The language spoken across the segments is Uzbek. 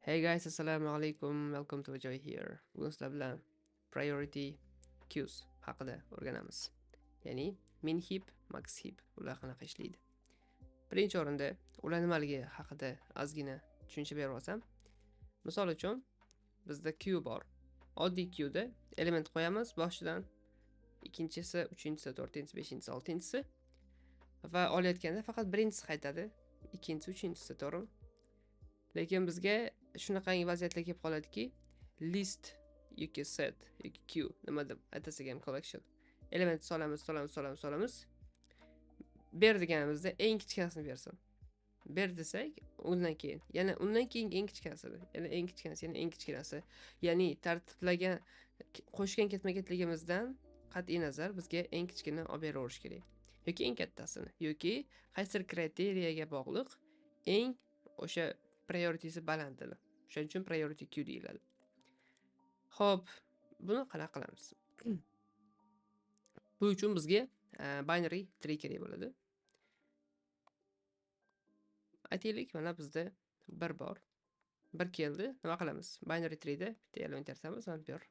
Hey guys, assalomu alaykum. Welcome to Joy here. Bugun sizlar bilan priority queues haqida o'rganamiz. Ya'ni min heap, max heap ular qanaqa ishlaydi. Birinchi o'rinda ular nimaligi haqida ozgina tushuncha berib olsam. Misol uchun bizda queue bor. Oddiy queue'da element qo'yamiz boshidan, ikkinchisi, uchinchisi, to'rtinchisi, beshinchisi, oltinchisi va olayotganda faqat birinchisi qaytadi, ikkinchisi, uchinchisi, to'g'rimi? Lekin bizga shunaqangi vaziyatlar kelib qoladiki, list yoki set yoki queue nima deb atasak ham collection element solamiz. Ber deganimizda eng kichkinasini bersin. Ber desak, undan keyin yana undan keyin eng kichkinasini, yana eng kichkinasi, yana eng kichkinasi. Ya'ni tartiblagan qo'shgan ketma-ketligimizdan qat'iy nazar bizga eng kichkini olib beraverish kerak. Yoki eng kattasini, yoki qaysi kriteriyaga bog'liq eng o'sha prioritysi balandini. Shuning uchun priority queue deyiladi. Xo'p, buni qanaqa qilamiz? Bu uchun bizga binary tree kerak bo'ladi. Aytaylik, mana bizda bir bor. Bir keldi, nima qilamiz? Binary tree'da bitta element yaratamiz, mana bir.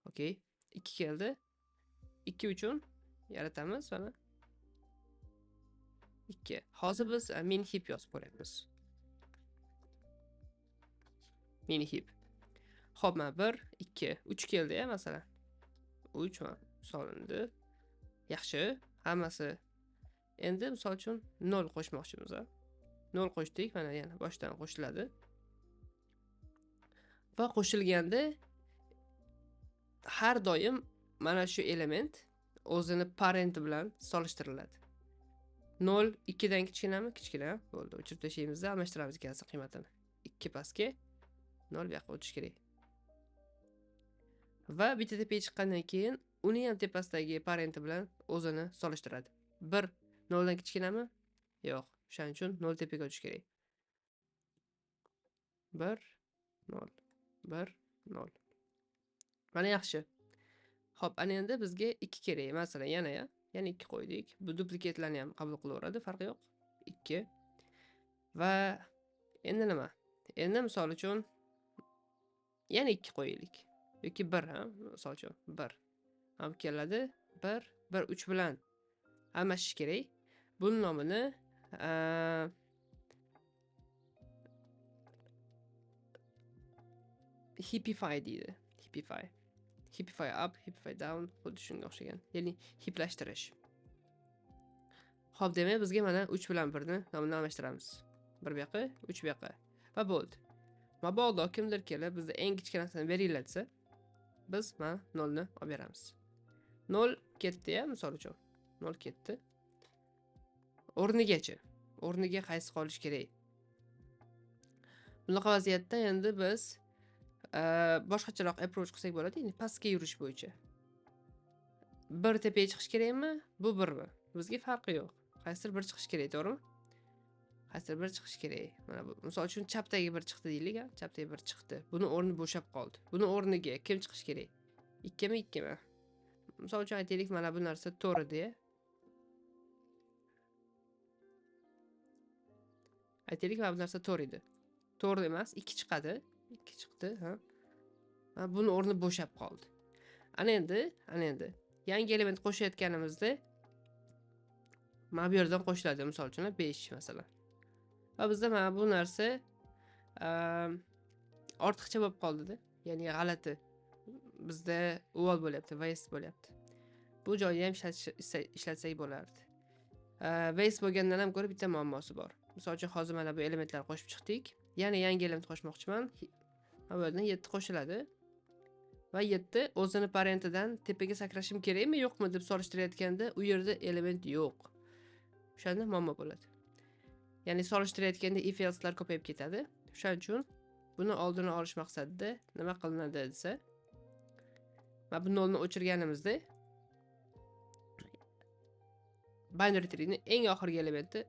Okay. 2 keldi. 2 uchun yaratamiz, mana 2. Hozir biz min heap yozib ko'ryapmiz. Min heap. Xo'p, mana 1, 2, 3 keldi ya masalan. 3 solindi. Yaxshi, hammasi. Endi misol uchun 0 qo'shmoqchimiz. 0 qo'shdik, mana yana boshdan qo'shiladi. Va qo'shilganda har doim mana shu element o'zini parenti bilan solishtiriladi. 0 2 dan kichkinami? Kichkina. Bo'ldi, o'chirib tashlaymizda almashtiramiz ikkasi qiymatini. 2 pastga 0 bu yoqqa o'tish kerak. Va bitta tepaga chiqqandan keyin uni ham tepasidagi parenti bilan o'zini solishtiradi. 1 0 dan kichkinami? Yo'q. Shuning uchun 0 tepaga o'tish kerak. 1 0 1 0. Mana yaxshi. Xo'p, ana endi bizga 2 kerak. Masalan, yana 2 qo'ydik. Bu duplikatlarni ham qabul qilaveradi, farqi yo'q. 2. Va endi nima? Endi misol uchun yana 2 qo'yaylik. Yoki 1, misol uchun 1. Ham keladi. 1 1 3 bilan almashish kerak. Buning nomini heapify deydi. Heapify up, heapify down, xuddi shunga o'xshagan. Ya'ni hiplashtirish. Xo'p, demak bizga mana 3 bilan 1 ni nomini almashtiramiz. 1 bu yoqqa, 3 bu yoqqa. Va bo'ldi. Mabodo kimdir kelib bizga eng kichkinasini beringlar desa, biz mana 0 ni olib beramiz. 0 ketdi ya, misol uchun. 0 ketdi. O'rniga qaysi qolish kerak? Bunaqa vaziyatda endi biz boshqacharoq approach qilsak bo'ladi, ya'ni pastga yurish bo'yicha. Bir tepaga chiqish kerakmi? Bu birmi? Bizga farqi yo'q. Qaysidir bir chiqish kerak, to'g'rimi? Qaysidir bir chiqish kerak. Mana bu misol uchun chapdagi bir chiqdi deylik, chapdagi bir chiqdi. Buni o'rni bo'shab qoldi. Buni o'rniga kim chiqish kerak? 2 mi 2 mi? Misol uchun aytaylik, mana bu narsa to'g'ri deya. Aytaylik, mana bu narsa to'g'ri edi. To'g'ri emas, 2 chiqadi. 2 chiqdi, Mana buni o'rni bo'shab qoldi. Ana endi yangi element qo'shayotganimizda mana bu yerdan qo'shiladi, misol uchun 5 masalan. Va bizda mana bu narsa ortiqcha bo'lib qoldi-da. Ya'ni g'alati. Bizda uvol bo'lyapti, waste bo'lyapti. Bu joyni ham ishlatsak bo'lardi. Waste bo'lgandan ham ko'ra bitta muammosi bor. Misol uchun hozir mana bu elementlarni qo'shib chiqdik. Yana yangi element qo'shmoqchiman. Mana bu yerdan 7 qo'shiladi. Va 7 o'zini parentidan tepaga sakrashim kerakmi, yo'qmi deb solishtirayotganda u yerda element yo'q. O'shanda muammo bo'ladi. Ya'ni solishtirayotganda if else'lar ko'payib ketadi. Shuning uchun buni oldini olish maqsadida nima qilinadi desa, mana bu 0 ni o'chirganimizda binary tree ni eng oxirgi elementi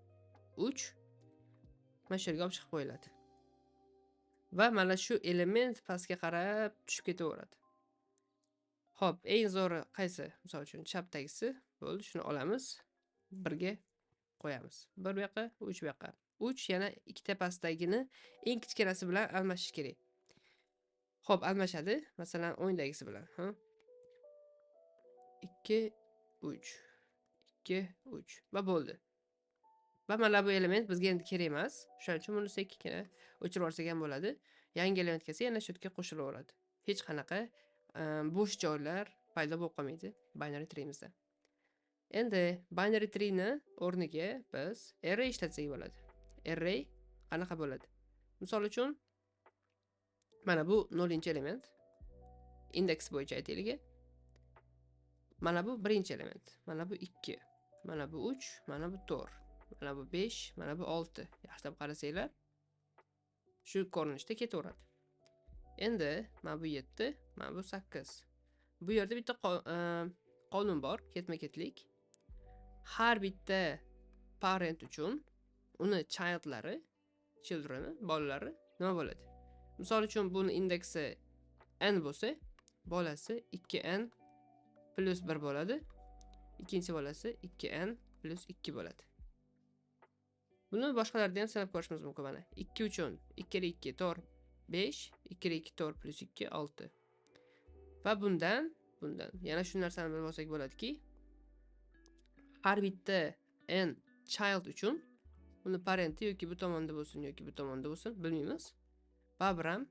3 mana shu yerga olib chiqib qo'yiladi. Va mana shu element pastga qarab tushib ketaveradi. Xo'p, eng zo'ri qaysi? Misol uchun chapdagisi bo'ldi, shuni olamiz, birga qo'yamiz. 1 bu yoqqa, 3 bu yoqqa. 3 yana ikkita pastdagini eng kichkinasi bilan almashish kerak. Xo'p, almashadi. Masalan, o'yindagisi bilan, 2 3 2 3 va bo'ldi. Va mana bu element bizga endi kerak emas. Shuning uchun buni sekkina o'chirib yuborsak ham bo'ladi. Yangi element kelsa yana shu yerga qo'shilaveradi. Hech qanaqa bo'sh joylar paydo bo'lib qolmaydi binary tree'mizda. Endi binary tree ni o'rniga biz array ishlatsak bo'ladi. Array qanaqa bo'ladi? Misol uchun mana bu 0-element. Indeks bo'yicha aytaylik. Mana bu birinchi element. Mana bu 2. Mana bu 3, mana bu 4. Mana bu 5, mana bu 6. Yaxshilab qarasanglar, shu ko'rinishda ketaveradi. Endi mana bu 7, mana bu 8. Bu yerda bitta qonun bor, ketma-ketlik. Har bitta parent uchun uni children'i, bolalari nima bo'ladi? Misol uchun buni indeksi n bo'lsa, bolasi 2n plus 1 bo'ladi. Ikkinchi bolasi 2n plus 2 bo'ladi. Buni boshqalarda ham sanab ko'rishimiz mumkin mana. 2 uchun 2 + 2 4 5, 2 + 2 4 plus 2 6. Va bundan yana shu narsani bilib olsak bo'ladiki, har bitta n child uchun uni parenti yoki bu tomonda bo'lsin yoki bu tomonda bo'lsin, bilmaymiz. Baribir ham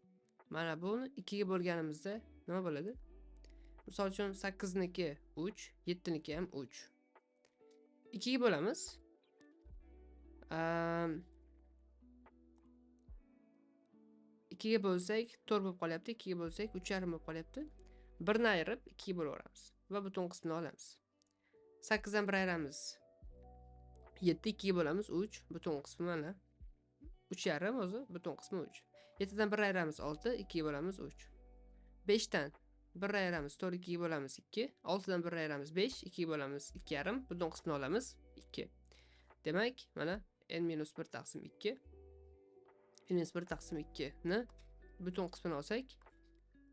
mana buni 2 ga bo'lganimizda nima bo'ladi? Misol uchun 8 niki 3, 7 niki ham 3. 2 ga bo'lamiz. 2 ga bo'lsak 4 bo'lib qolyapti, 2 ga bo'lsak 3,5 bo'lib qolyapti. 1 ni ayirib 2 ga bo'laveramiz va butun qismini olamiz. 8 dan 1 ayiramiz 7, 2 ga bo'lamiz 3, butun qismi mana 3,5 o'zi, butun qismi 3. 7 dan 1 ayiramiz 6, 2 ga bo'lamiz 3. 5 dan 1 ayiramiz 4, 2 ga bo'lamiz 2. 6 dan 1 ayiramiz 5, 2 ga bo'lamiz 2,5, butun qismini olamiz 2. Demak, mana n-1 taqsim 2. n-1 taqsim 2 ni butun qismini olsak,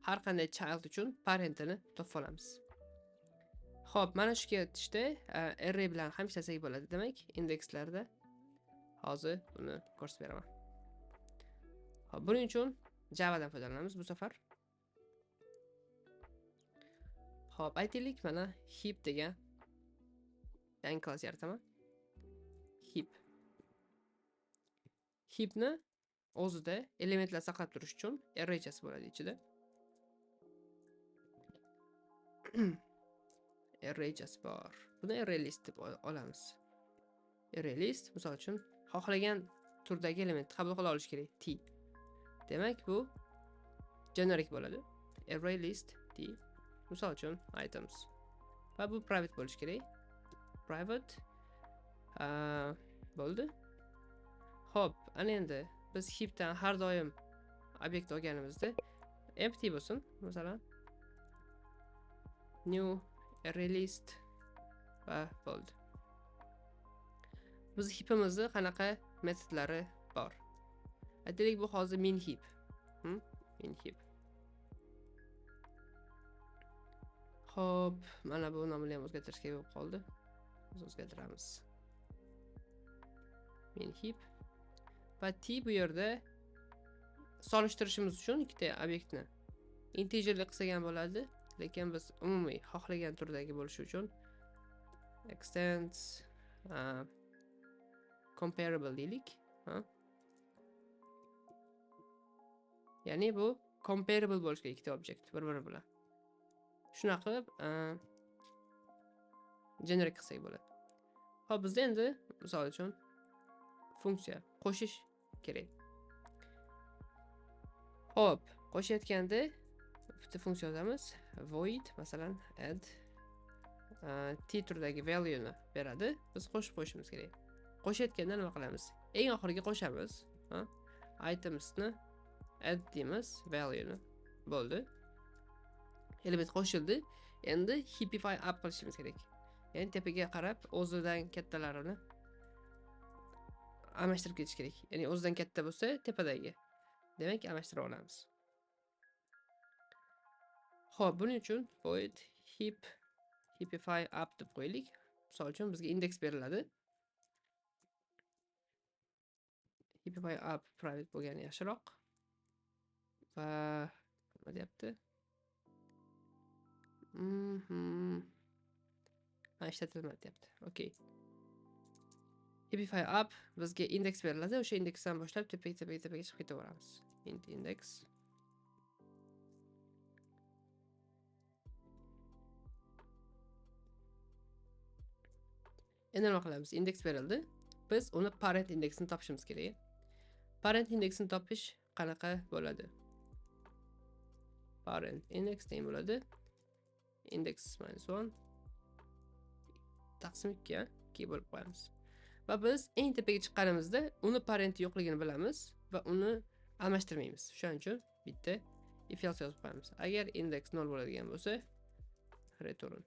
har qanday child uchun parentini topib olamiz. Xo'p, mana shu ketishda array bilan ham ishlasak bo'ladi. Demak, indekslarda hozir buni ko'rsatib beraman. Xo'p, buning uchun Java dan foydalanamiz bu safar. Xo'p, aytaylik, mana heap degan yangi klass yarataman. Heapni o'zida elementlar saqlab turish uchun arraychasi bo'ladi ichida. Arraychasi bor. Buni array list deb olamiz. Array list misol uchun xohlagan turdagi elementni qabul qila olish kerak. T. Demak, bu generic bo'ladi. Array list T. Misol uchun items. Va bu private bo'lish kerak. Private bo'ldi. Xo'p, ana endi biz heapdan har doim obyekt olganimizda empty bo'lsin, masalan new array list va bo'ldi. Biz heapimizda qanaqa metodlari bor? Aytaylik, bu hozir min heap. Min heap. Xo'p, mana bu nomini ham o'zgartirish kerak bo'lib qoldi. Biz o'zgartiramiz. Min heap. Va t bu yerda solishtirishimiz uchun ikkita obyektni integerli qilsak ham bo'ladi, lekin biz umumiy xohlagan turdagi bo'lishi uchun extends comparable deylik. Ya'ni bu comparable bo'lishi kerak ikkita obyekt bir-biri bilan. Shunaqa qilib generate qilsak bo'ladi. Xo'p, bizda endi misol uchun funksiya qo'shish kerak. Xo'p, qo'shayotganda bitta funksiya yozamiz. Void masalan add t turdagi value ni beradi. Biz qo'shib qo'yishimiz kerak. Qo'shayotganda nima qilamiz? Eng oxiriga qo'shamiz. Items ni add deymiz, value ni. Bo'ldi. Element qo'shildi. Endi heapify up qilishimiz kerak. Ya'ni tepaga qarab o'zidan kattalarini almashtirib ketish kerak. Ya'ni o'zidan katta bo'lsa, tepadagi. Demak, almashtirib olamiz. Xo'p, buning uchun void heapify up deb qo'yaylik. Misol uchun bizga indeks beriladi. epify up private bo'lgani yaxshiroq. Va nima deyapti? Ishlatilmadi deyapti. Okay. epify up bizga indeks beriladi. O'sha indeksdan boshlab tepaga chiqib ketaveramiz. Int index. Endi nima qilamiz? Indeks berildi. Biz uni parent indeksini topishimiz kerak. Parent indeksini topish qanaqa bo'ladi? Parent index teng bo'ladi index -1 taqsim 2 bo'lib qo'yamiz. Va biz eng tepaga chiqqanimizda uni parenti yo'qligini bilamiz va uni almashtirmaymiz. Shuning uchun bitta if else yozib qo'yamiz. Agar index 0 bo'ladigan bo'lsa, return.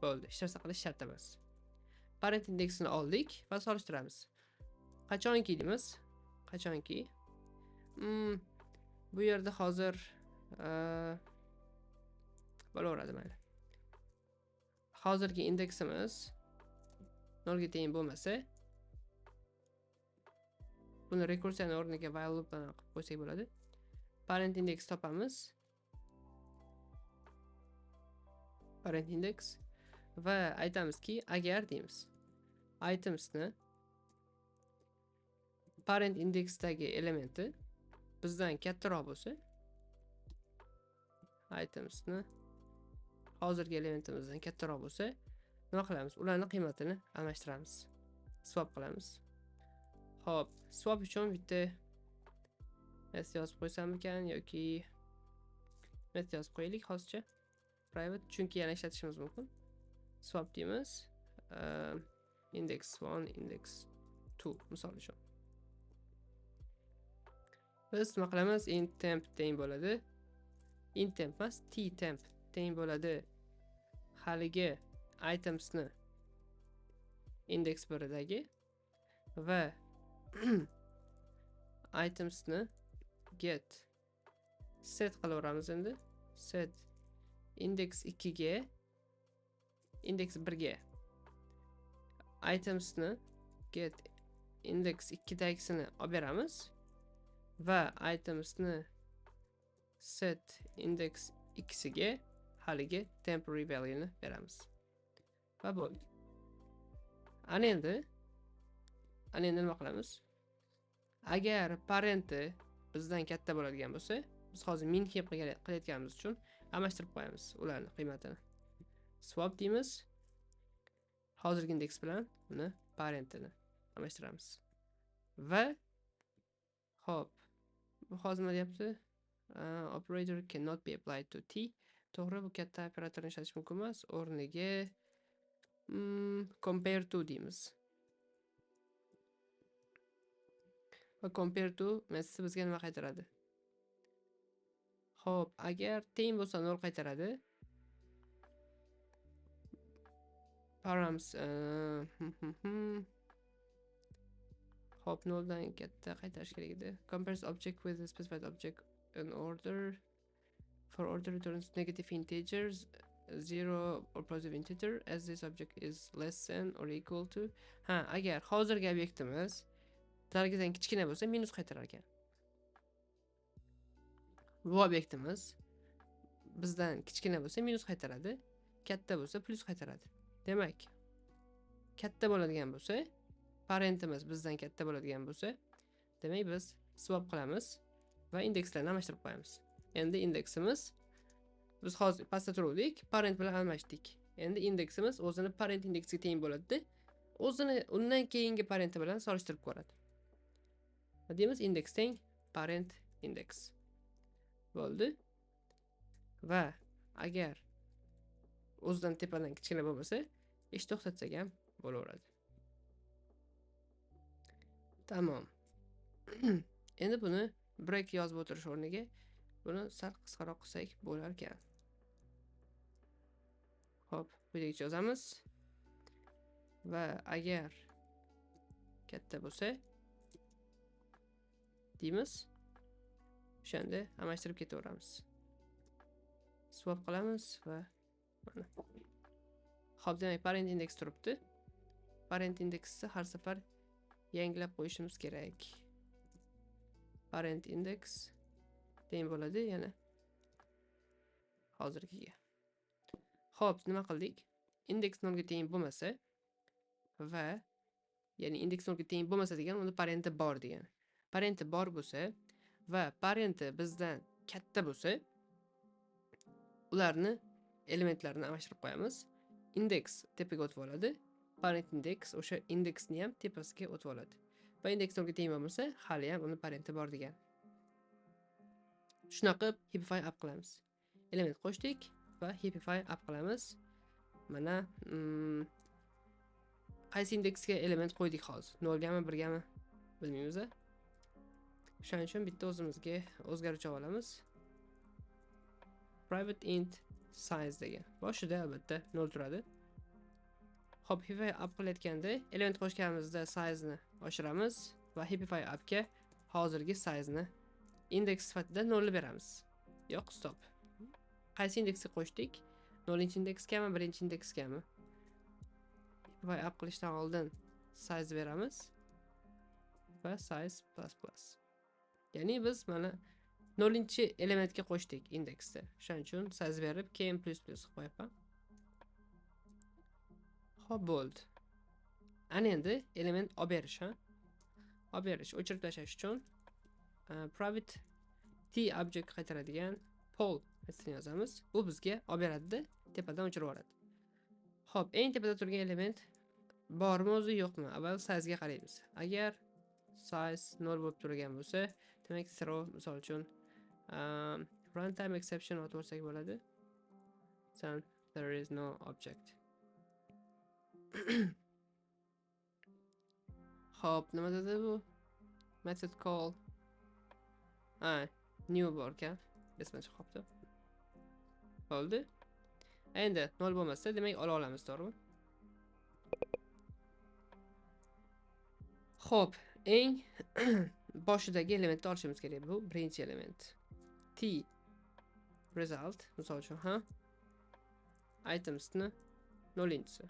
Bo'ldi. Hech narsa qilish shart emas. Parent indeksini oldik va solishtiramiz. Qachonki deymiz? Qachonki bu yerda hozir bo'laveradi mayli. Hozirgi indeksimiz 0 ga teng bo'lmasa, buni rekursiyani o'rniga while loop bilan qilib qo'ysak bo'ladi. Parent index topamiz. Parent index va aytamizki, agar deymiz, itemsni parent indeksdagi elementi bizdan kattaroq bo'lsa, itemsni hozirgi elementimizdan kattaroq bo'lsa, nima qilamiz? Ularning qiymatini almashtiramiz. Swap qilamiz. Xo'p, swap uchun bitta method yozib qo'ysam ekan yoki method yozib qo'yaylik hozircha. Private chunki yana ishlatishimiz mumkin. Swap deymiz. Index 1, index 2 misol uchun. Biz nima qilamiz? Int temp teng bo'ladi. Int temp emas, t temp teng bo'ladi. Haligi itemsni index 1dagi va itemsni get set qilaveramiz endi. Set index 2 ga index 1 ga itemsni get index 2 dagisini olib beramiz va itemsni set index x ga haligi temporary value ni beramiz. Va bo'ldi. Ana endi nima qilamiz? Agar parenti bizdan katta bo'ladigan bo'lsa, biz hozir min heap qilayotganimiz uchun almashtirib qo'yamiz ularning qiymatini. Swap deymiz. Hozirgi indeks bilan uni parentini almashtiramiz. Va hop, bu hozir nima deyapti? Operator cannot be applied to t. To'g'ri, bu katta operatorni ishlatish mumkin emas. O'rniga compare to deymiz. Va compare to metodi bizga nima qaytaradi? Xo'p, agar teng bo'lsa 0 qaytaradi. Params hop 0 dan katta qaytarish kerak edi. Compares object with a specified object in order. For order returns negative integers, 0 or positive integer as this object is less than or equal to. Agar hozirgi obyektimiz dargidan kichkina bo'lsa minus qaytarar ekan. Bu obyektimiz bizdan kichkina bo'lsa minus qaytaradi, katta bo'lsa plus qaytaradi. Demak, katta bo'ladigan bo'lsa, parentimiz bizdan katta bo'ladigan bo'lsa, demak biz swap qilamiz va indekslarni almashtirib qo'yamiz. Endi indeksimiz biz hozir pastda turuvdik, parent bilan almashdik. Endi indeksimiz o'zini parent indeksiga teng bo'ladi. O'zini undan keyingi parenti bilan solishtirib ko'radi. Deymiz index teng parent index. Bo'ldi. Va agar o'zidan tepadan kichkina bo'lmasa, ish to'xtatsak ham bo'laveradi. Tamom. Endi buni break yozib o'tirish o'rniga buni sal qisqaroq qilsak bo'lar ekan. Xo'p, quyidagi yozamiz. Va agar katta bo'lsa deymiz. O'shanda almashtirib ketaveramiz. Swap qilamiz va mana. Xo'p, demak parent index turibdi. Parent indeksi har safar yangilab qo'yishimiz kerak. Parent index teng bo'ladi yana hozirgiga. Xo'p, nima qildik? Index 0 ga teng bo'lmasa va ya'ni index 0 ga teng bo'lmasa degan uni parenti bor degan. Parenti bor bo'lsa va parenti bizdan katta bo'lsa, ularni elementlarini almashtirib qo'yamiz. Index tepaga o'tib oladi. Parent index o'sha indeksni ham tepasiga o'tib oladi. Va index 0 ga teng bo'lmasa, hali ham uni parenti bor degan. Shunaqa heapify up qilamiz. Element qo'shdik va heapify up qilamiz. Mana qaysi indeksga element qo'ydik hozir? 0 gami, 1 gami bilmaymiz. Shuning uchun bitta o'zimizga o'zgaruvchi olamiz. Private int size degan. Boshida albatta 0 turadi. Hop, heapify up qilayotganda element qo'shganimizda size ni oshiramiz va heapify up ga hozirgi size ni index sifatida 0 beramiz. Yo'q, stop. Qaysi indeksga qo'shdik? 0-indeksgami, 1-indeksgami? Heapify up qilishdan oldin size beramiz va size plus. Ya'ni biz mana 0-elementga qo'shdik indeksda. Shuning uchun size berib, keyin plus qilib qo'yapman. Xo'p, bo'ldi. Ana endi element olib berish, olib berish, o'chirib tashlash uchun private t object qaytaradigan poll metodini yozamiz. U bizga olib beradi-da, tepadan o'chirib yuboradi. Xo'p, eng tepada turgan element bormi o'zi yo'qmi? Avval size ga qaraymiz. Agar size 0 bo'lib turgan bo'lsa, demak throw misol uchun runtime exception o'tib o'tsak bo'ladi. Then there is no object. Hop, nima dedi bu? Method call. New bor ekan. Esma chiqib qoldi. Bo'ldi. Endi 0 bo'lmasa, demak ola olamiz, to'g'rimi? Hop, eng boshidagi elementni olishimiz kerak. Bu birinchi element. T result, misol uchun, itemsni 0-inchisi.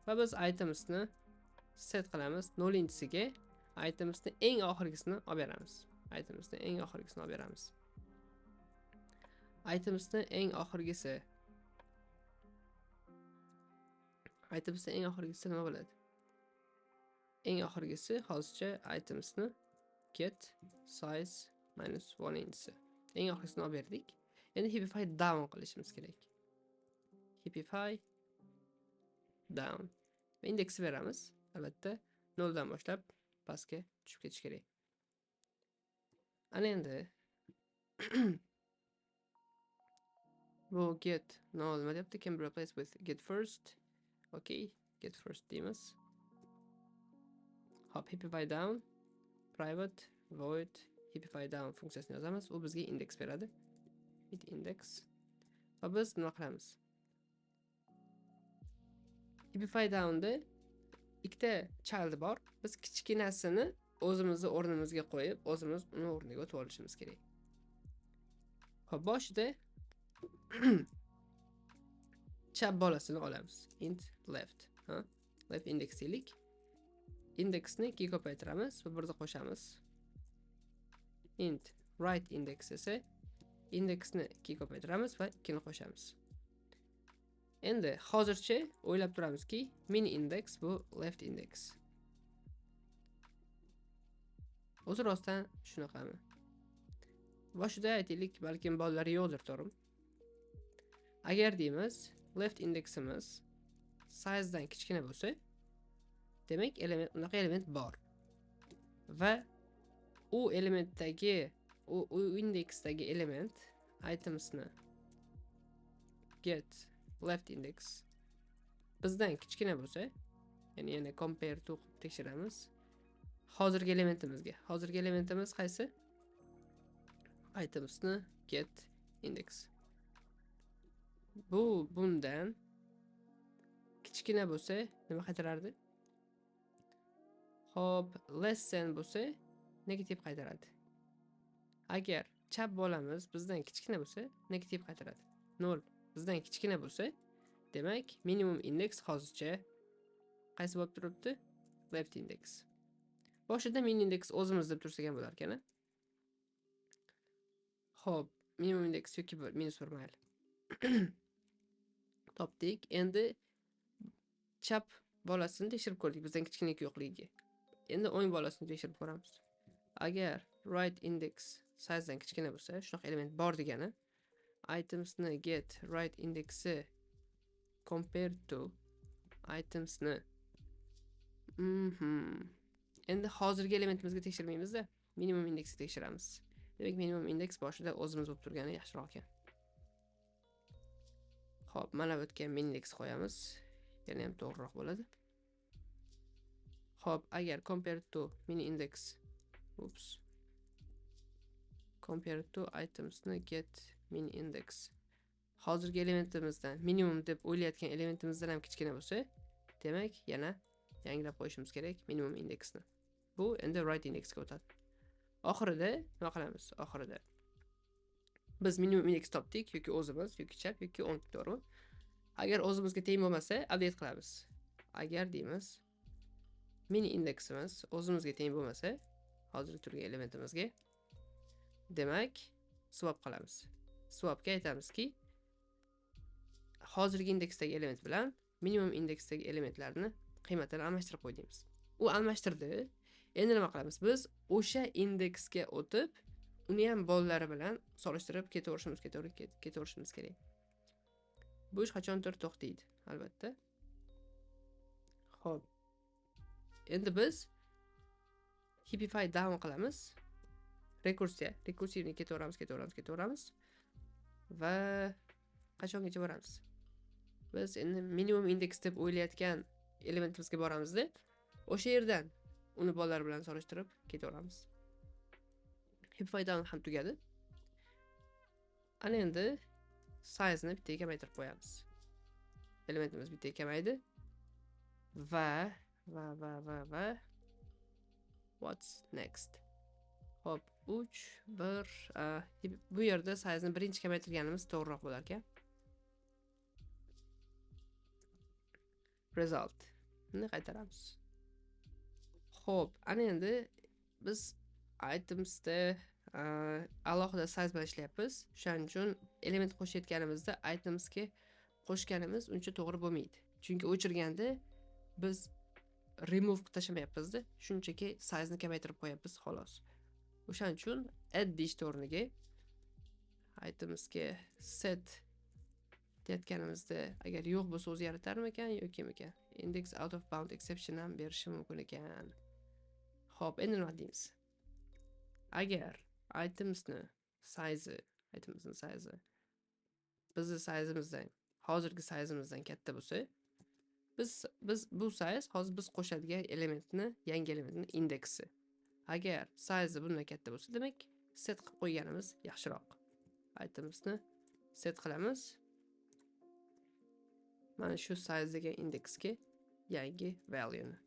Va biz itemsni set qilamiz 0-inchisiga, itemsni eng oxirgisini olib beramiz. Itemsni eng oxirgisini olib beramiz. Itemsni eng oxirgisi. Itemsni eng oxirgisi nima bo'ladi? Eng oxirgisi hozircha itemsni get size -1-inchisi. Eng oxirgisini olib berdik. Endi heapify down qilishimiz kerak. Heapify down. Indeksi beramiz. Albatta 0 dan boshlab pastga tushib ketish kerak. Ana endi bu get nima deyapti? Can be replaced with get first. Okay, get first deymiz. Hop, heapify down private void heapify down funksiyasini yozamiz. U bizga indeks beradi. With index. Va biz nima qilamiz? Heapify down'da ikkita child bor. Biz kichkinasini o'zimizni o'rnimizga qo'yib, o'zimiz uni o'rniga o'tib olishimiz kerak. Hop, boshida chap bolasini olamiz. Int left, left index deylik. Indeksni 2 ga ko'paytiramiz va 1 da qo'shamiz. Int right index esa indeksni 2 ga ko'paytiramiz va 2 ni qo'shamiz. Endi hozircha o'ylab turamizki, mini index bu left index. O'zi rostdan shunaqami? Boshida aytaylik, balkim bolalar yo'qdir, to'g'rimi? Agar deymiz, left indeximiz size dan kichkina bo'lsa, demak unaqa element bor. Va u elementdagi, u indeksdagi element itemsni get left index bizdan kichkina bo'lsa, ya'ni yana compare to tekshiramiz. Hozirgi elementimizga. Hozirgi elementimiz qaysi? Itemsni get index. Bu bundan kichkina bo'lsa, nima qaytarardi? Hop, less than bo'lsa, negativ qaytaradi. Agar chap bolamiz bizdan kichkina bo'lsa, negativ qaytaradi. 0 bizdan kichkina bo'lsa, demak minimum index hozircha qaysi bo'lib turibdi? Left index. Boshida min index o'zimiz deb tursak ham bo'lar ekan. Xo'p, minimum index yoki -1 mayli. Topdik. Endi chap bolasini tekshirib ko'rdik, bizdan kichkina yo'qligiga. Endi o'ng bolasini tekshirib ko'ramiz. Agar right index sizedan kichkina bo'lsa, shunaqa element bor degani, itemsni get right indexi compared to itemsni endi hozirgi elementimizga tekshirmaymiz-da, minimum indeksni tekshiramiz. Demak, minimum indeks boshida o'zimiz bo'lib turgani yaxshiroq ekan. Xo'p, mana bu yerga min index qo'yamiz. Yana ham to'g'riroq bo'ladi. Xo'p, agar compared to min index compared to itemsni get min index hozirgi elementimizdan minimum deb o'ylayotgan elementimizdan ham kichkina bo'lsa, demak, yana yangilab qo'yishimiz kerak minimum indeksni. Bu endi right indexga o'tadi. Oxirida nima qilamiz? Oxirida biz minimum indeks topdik, yoki o'zimiz, yoki chap, yoki o'ng, to'g'rimi? Agar o'zimizga teng bo'lmasa, update qilamiz. Agar deymiz, min indeksimiz o'zimizga teng bo'lmasa, hozirgi turgan elementimizga, demak, swap qilamiz. Swapga aytamizki, hozirgi indeksdagi element bilan minimum indeksdagi elementlarni qiymatini almashtirib qo'y deymiz. U almashtirdi. Endi nima qilamiz? Biz o'sha indeksga o'tib, uni ham bolalari bilan solishtirib ketaverishimiz kerak. Bu ish qachondir to'xtaydi, albatta. Xo'p. Endi biz Heapify down qilamiz. Rekursivni ketaveramiz. Va qachongacha boramiz? Biz endi minimum indeks deb o'ylayotgan elementimizga boramizda, o'sha yerdan uni bolalari bilan solishtirib ketaveramiz. Heapify down ham tugadi. Ana endi size'ni bittaga kamaytirib qo'yamiz. Elementimiz bittaga kamaydi. Va what's next? Hop, 3 1 bu yerda size'ni birinchi kamaytirganimiz to'g'riroq bo'lar ekan. Result ni qaytaramiz. Xo'p, ana endi biz itemsda alohida size bilan ishlayapmiz. Shuning uchun element qo'shayotganimizda itemsga qo'shganimiz uncha to'g'ri bo'lmaydi. Chunki o'chirganda biz remove tashlamayapmiz-da, shunchaki size ni kamaytirib qo'yapmiz xolos. O'shaning uchun add deyish o'rniga itemsga set deyotganimizda agar yo'q bo'lsa o'zgartirarmikan yoki ekan? Index out of bound exception ham berishi mumkin ekan. Xo'p, endi nima deymiz? Agar itemsni size bizning size'imizdan, hozirgi size'imizdan katta bo'lsa, biz bu size hozir biz qo'shadigan yangi elementni indeksi. Agar size bundan katta bo'lsa, demak, set qilib qo'yganimiz yaxshiroq. Itemsni set qilamiz. Mana shu size degan indeksga yangi value ni.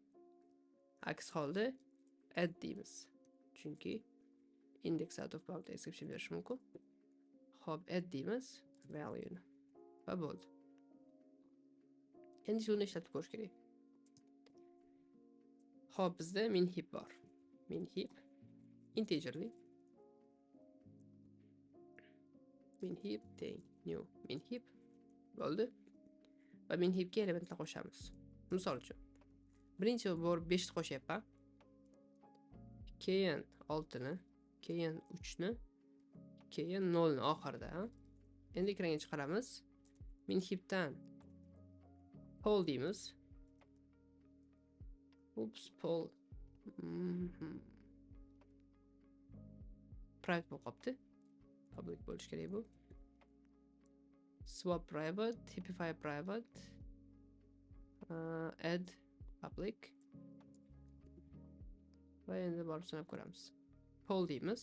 Aks holda add deymiz. Chunki index out of bound exception berish mumkin. Xo'p, add deymiz value ni. Va bo'ldi. Endi shuni ishlatib ko'rish kerak. Xo'p, bizda min heap bor. Min heap integerli. Min heap teng new min heap bo'ldi. Va min heapga elementlar qo'shamiz. Misol uchun, birinchi bor 5 ni qo'shyapman. Keyin 6 ni, keyin 3 ni, keyin 0 ni oxirida. Endi ekranga chiqaramiz. Min heapdan poll deymiz. Poll. Private bo'lib qolibdi. Public bo'lish kerak bu. Swap private, Heapify private, add public. Va endi borib sanab ko'ramiz. Poll deymiz.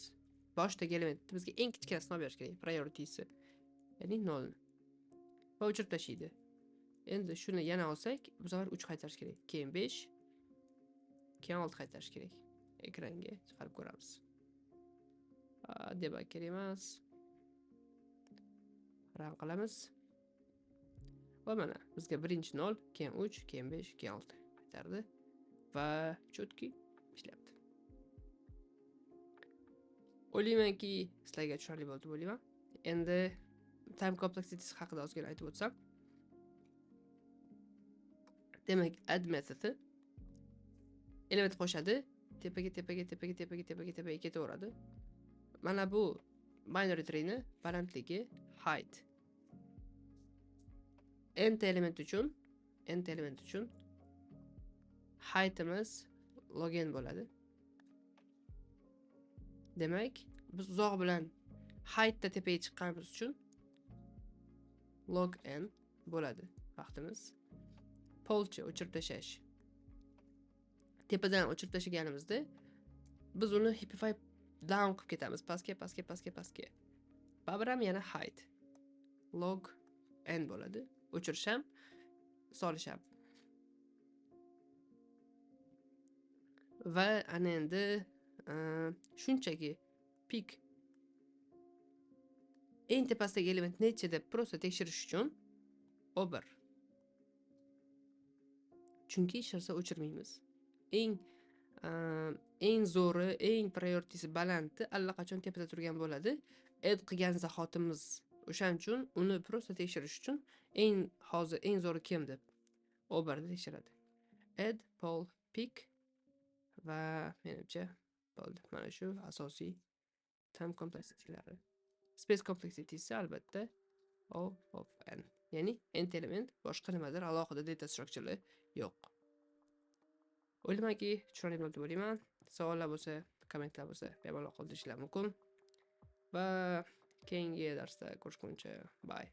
Boshidagi element bizga eng kichkinasini olib berish kerak, priority'si. Ya'ni 0 ni. Va o'chirib tashlaydi. Endi shuni yana olsak, bu safar 3 qaytarish kerak. Keyin 5, keyin 6 qaytarish kerak. Ekranga chiqarib ko'ramiz. Debug kerak emas. Run qilamiz. Va mana bizga birinchi 0, keyin 3, keyin 5, keyin 6 qaytardi. Va chotki ishlayapti. O'ylaymanki, sizlarga tushunarli bo'ldi deb o'ylayman. Endi time complexity haqida ozgina aytib o'tsam. Demak, add methodi element qo'shadi, tepaga ketaveradi. Mana bu binary tree'ni balandligi height. nth element uchun heightimiz log n bo'ladi. Demak, biz uzoq bilan heightda tepaga chiqqanimiz uchun log n bo'ladi vaqtimiz. Polchi o'chirib tashlash. Tepadan o'chirib tashlaganimizda biz uni hipify down qilib ketamiz. Pastga. Baribir ham yana height log n bo'ladi. O'chirish ham, solish ham. Va ana endi shunchaki peak eng tepasidagi element necha deb prosta tekshirish uchun over. Chunki hech narsa o'chirmaymiz. Eng zo'ri, eng prioritysi balandi allaqachon tepada turgan bo'ladi. Add qilgan zahotimiz o'shaning uchun uni prosta tekshirish uchun hozir eng zo'ri kim deb overni tekshiradi. Add pol peak va menimcha bo'ldi. Mana shu asosiy time complexity'lari. Space complexity esa albatta O of n. Ya'ni nth element boshqa nimadir alohida data structure yo'q. O'ylaymanki, tushunarli bo'ldi deb o'ylayman. Savollar bo'lsa, kommentlar bo'lsa, bemalol qoldirishlar mumkin. Va keyingi darsda ko'rishguncha bye.